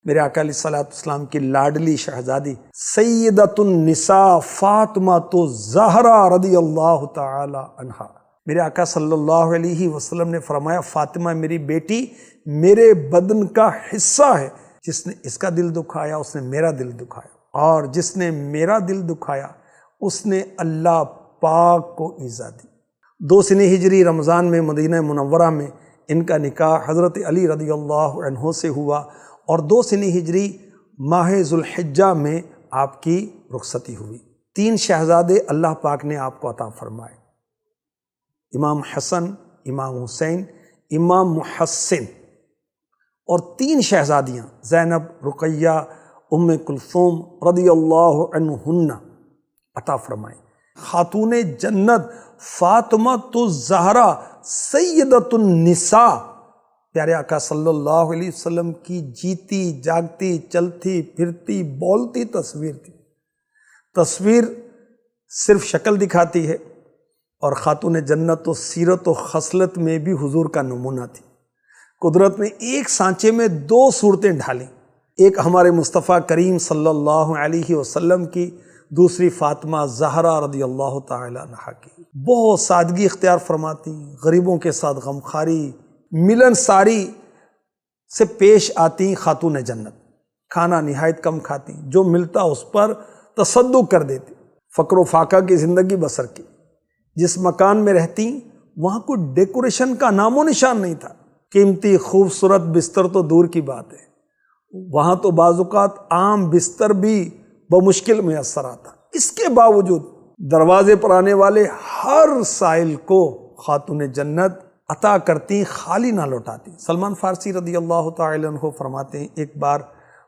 میرے آقا علیہ الصلوۃ والسلام کی لاڈلی شہزادی سیدۃ النساء فاطمہ الزہرا رضی اللہ تعالی عنہا، میرے آقا صلی اللہ علیہ وسلم نے فرمایا فاطمہ میری بیٹی میرے بدن کا حصہ ہے، جس نے اس کا دل دکھایا اس نے میرا دل دکھایا، اور جس نے میرا دل دکھایا اس نے اللہ پاک کو ایذا دی۔ 2 سنہ ہجری رمضان میں مدینہ منورہ میں ان کا نکاح حضرت علی رضی اللہ عنہ سے ہوا، اور 2 سنہ ہجری ماہ ذوالحجہ میں آپ کی رخصتی ہوئی۔ 3 شہزادے اللہ پاک نے آپ کو عطا فرمائے، امام حسن، امام حسین، امام محسن، اور 3 شہزادیاں زینب، رقیہ، ام کلثوم رضی اللہ عنہن عطا فرمائیں۔ خاتون جنت فاطمہ الزہرا سیدۃ النساء، پیارے آقا صلی اللہ علیہ وسلم کی جیتی جاگتی چلتی پھرتی بولتی تصویر تھی۔ تصویر صرف شکل دکھاتی ہے، اور خاتون جنت و سیرت و خصلت میں بھی حضور کا نمونہ تھی۔ قدرت نے ایک سانچے میں 2 صورتیں ڈھالیں، ایک ہمارے مصطفیٰ کریم صلی اللہ علیہ وسلم کی، دوسری فاطمہ زہرا رضی اللہ تعالی عنہا کی۔ بہت سادگی اختیار فرماتی، غریبوں کے ساتھ غمخواری، ملن ساری سے پیش آتی خاتون جنت، کھانا نہایت کم کھاتی، جو ملتا اس پر تصدق کر دیتی، فقر و فاقہ کی زندگی بسر کی۔ جس مکان میں رہتی وہاں کوئی ڈیکوریشن کا نام و نشان نہیں تھا، قیمتی خوبصورت بستر تو دور کی بات ہے، وہاں تو بعض اوقات عام بستر بھی بمشکل میسر آتا۔ اس کے باوجود دروازے پر آنے والے ہر سائل کو خاتون جنت عطا کرتی، خالی نہ لوٹاتی۔ سلمان فارسی رضی اللہ تعالی عنہ فرماتے ہیں ایک بار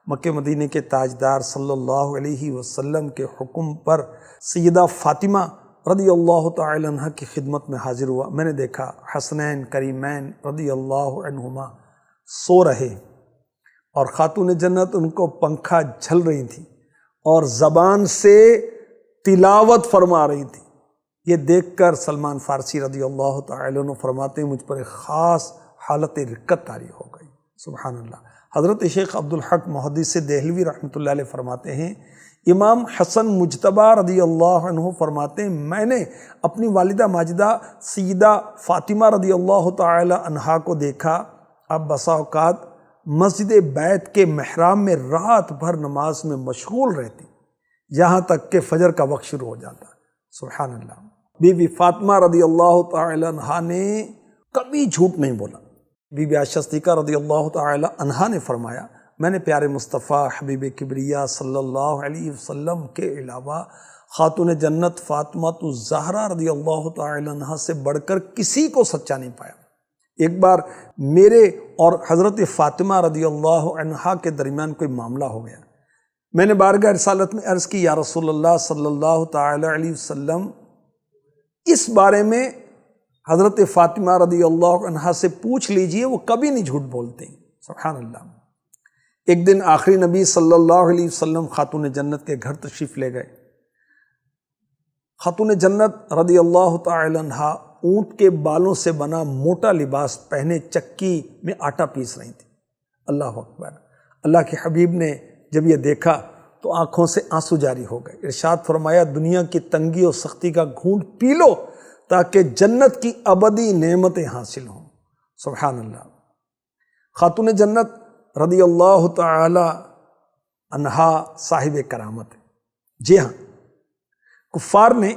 مکہ مدینے کے تاجدار صلی اللہ علیہ وسلم کے حکم پر سیدہ فاطمہ رضی اللہ تعالی عنہ کی خدمت میں حاضر ہوا۔ میں نے دیکھا حسنین کریمین رضی اللہ عنہما سو رہے، اور خاتون جنت ان کو پنکھا جھل رہی تھی اور زبان سے تلاوت فرما رہی تھی۔ یہ دیکھ کر سلمان فارسی رضی اللہ تعالی عنہ فرماتے ہیں مجھ پر ایک خاص حالت رقت طاری ہو گئی۔ سبحان اللہ۔ حضرت شیخ عبدالحق محدث دہلوی رحمۃ اللہ علیہ فرماتے ہیں امام حسن مجتبی رضی اللہ عنہ فرماتے ہیں میں نے اپنی والدہ ماجدہ سیدہ فاطمہ رضی اللہ تعالی عنہا کو دیکھا، اب بسا اوقات مسجد بیت کے محراب میں رات بھر نماز میں مشغول رہتی، یہاں تک کہ فجر کا وقت شروع ہو جاتا۔ سبحان اللہ۔ بی بی فاطمہ رضی اللہ تعالی عنہا نے کبھی جھوٹ نہیں بولا۔ بی بی عائشہ صدیقہ رضی اللہ تعالی عنہا نے فرمایا میں نے پیارے مصطفیٰ حبیب کبریا صلی اللہ علیہ وسلم کے علاوہ خاتون جنت فاطمہ الزہرا رضی اللہ تعالی عنہا سے بڑھ کر کسی کو سچا نہیں پایا۔ ایک بار میرے اور حضرت فاطمہ رضی اللہ عنہا کے درمیان کوئی معاملہ ہو گیا، میں نے بارگاہ رسالت میں عرض کی یا رسول اللہ صلی اللہ تعالی علیہ وسلم اس بارے میں حضرت فاطمہ رضی اللہ عنہا سے پوچھ لیجئے، وہ کبھی نہیں جھوٹ بولتے۔ سبحان اللہ۔ ایک دن آخری نبی صلی اللہ علیہ وسلم خاتون جنت کے گھر تشریف لے گئے۔ خاتون جنت رضی اللہ تعالی عنہا اونٹ کے بالوں سے بنا موٹا لباس پہنے چکی میں آٹا پیس رہی تھی۔ اللہ اکبر۔ اللہ کے حبیب نے جب یہ دیکھا تو آنکھوں سے آنسو جاری ہو گئے۔ ارشاد فرمایا دنیا کی تنگی اور سختی کا گھونٹ پی لو تاکہ جنت کی ابدی نعمتیں حاصل ہوں۔ سبحان اللہ۔ خاتون جنت رضی اللہ تعالی عنہا صاحب کرامت ہے۔ جی ہاں، کفار نے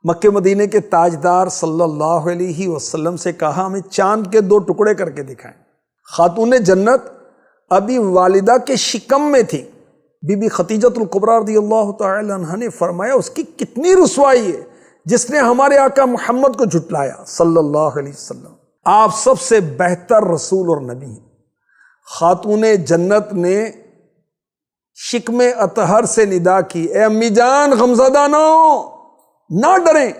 مکہ مدینے کے تاجدار صلی اللہ علیہ وسلم سے کہا ہمیں چاند کے 2 ٹکڑے کر کے دکھائیں۔ خاتون جنت ابھی والدہ کے شکم میں تھی۔ بی بی خدیجۃ الکبریٰ رضی اللہ تعالی عنہا نے فرمایا اس کی کتنی رسوائی ہے جس نے ہمارے آقا محمد کو جھٹلایا صلی اللہ علیہ وسلم۔ آپ سب سے بہتر رسول اور نبی ہیں۔ خاتون جنت نے شکم اطہر سے ندا کی اے امی جان غمزدہ نہ ڈریں،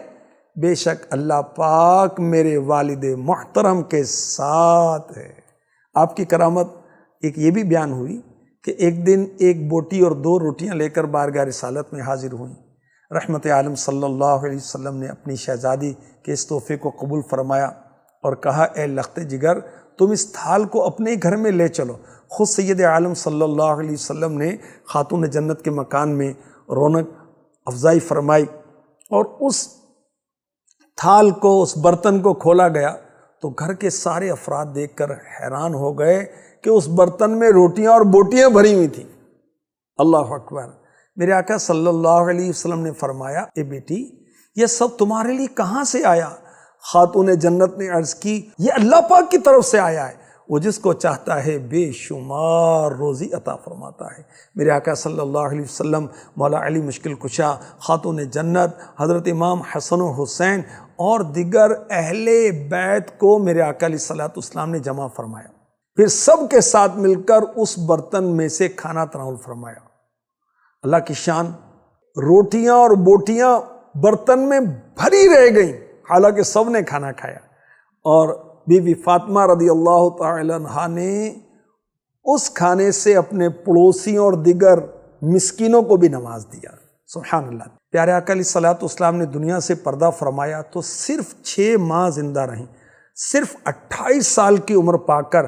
بے شک اللہ پاک میرے والد محترم کے ساتھ ہے۔ آپ کی کرامت ایک یہ بھی بیان ہوئی کہ ایک دن ایک بوٹی اور 2 روٹیاں لے کر بارگاہ رسالت میں حاضر ہوئیں۔ رحمت عالم صلی اللہ علیہ وسلم نے اپنی شہزادی کے اس تحفے کو قبول فرمایا اور کہا اے لخت جگر تم اس تھال کو اپنے گھر میں لے چلو۔ خود سید عالم صلی اللہ علیہ وسلم نے خاتون جنت کے مکان میں رونق افزائی فرمائی، اور اس تھال کو، اس برتن کو کھولا گیا تو گھر کے سارے افراد دیکھ کر حیران ہو گئے کہ اس برتن میں روٹیاں اور بوٹیاں بھری ہوئی تھیں۔ اللہ اکبر۔ میرے آقا صلی اللہ علیہ وسلم نے فرمایا، اے بیٹی یہ سب تمہارے لیے کہاں سے آیا؟ خاتون جنت نے عرض کی، یہ اللہ پاک کی طرف سے آیا ہے، وہ جس کو چاہتا ہے بے شمار روزی عطا فرماتا ہے۔ میرے آقا صلی اللہ علیہ وسلم مولا علی مشکل کشا، خاتون جنت، حضرت امام حسن و حسین اور دیگر اہل بیت کو میرے آقا علیہ الصلوۃ والسلام نے جمع فرمایا، پھر سب کے ساتھ مل کر اس برتن میں سے کھانا تناول فرمایا۔ اللہ کی شان، روٹیاں اور بوٹیاں برتن میں بھری رہ گئیں، حالانکہ سب نے کھانا کھایا، اور بی بی فاطمہ رضی اللہ تعالی عنہا نے اس کھانے سے اپنے پڑوسیوں اور دیگر مسکینوں کو بھی نواز دیا۔ سبحان اللہ۔ پیارے آقا علیہ الصلوۃ والسلام نے دنیا سے پردہ فرمایا تو صرف 6 ماہ زندہ رہیں، صرف 28 سال کی عمر پا کر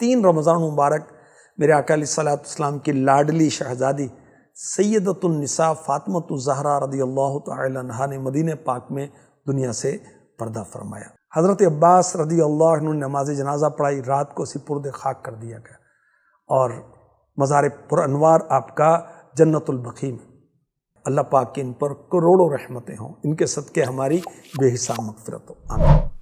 3 رمضان مبارک میرے آقا علیہ الصلوۃ والسلام کی لاڈلی شہزادی سیدۃ النساء فاطمۃ الزہرا رضی اللہ تعالی عنہا نے مدینہ پاک میں دنیا سے پردہ فرمایا۔ حضرت عباس رضی اللہ عنہ نے نماز جنازہ پڑھائی، رات کو سپرد خاک کر دیا گیا، اور مزار پر انوار آپ کا جنت البقیع میں۔ اللہ پاک کی ان پر کروڑوں رحمتیں ہوں، ان کے صدقے ہماری بے حساب مغفرت ہو، آمین۔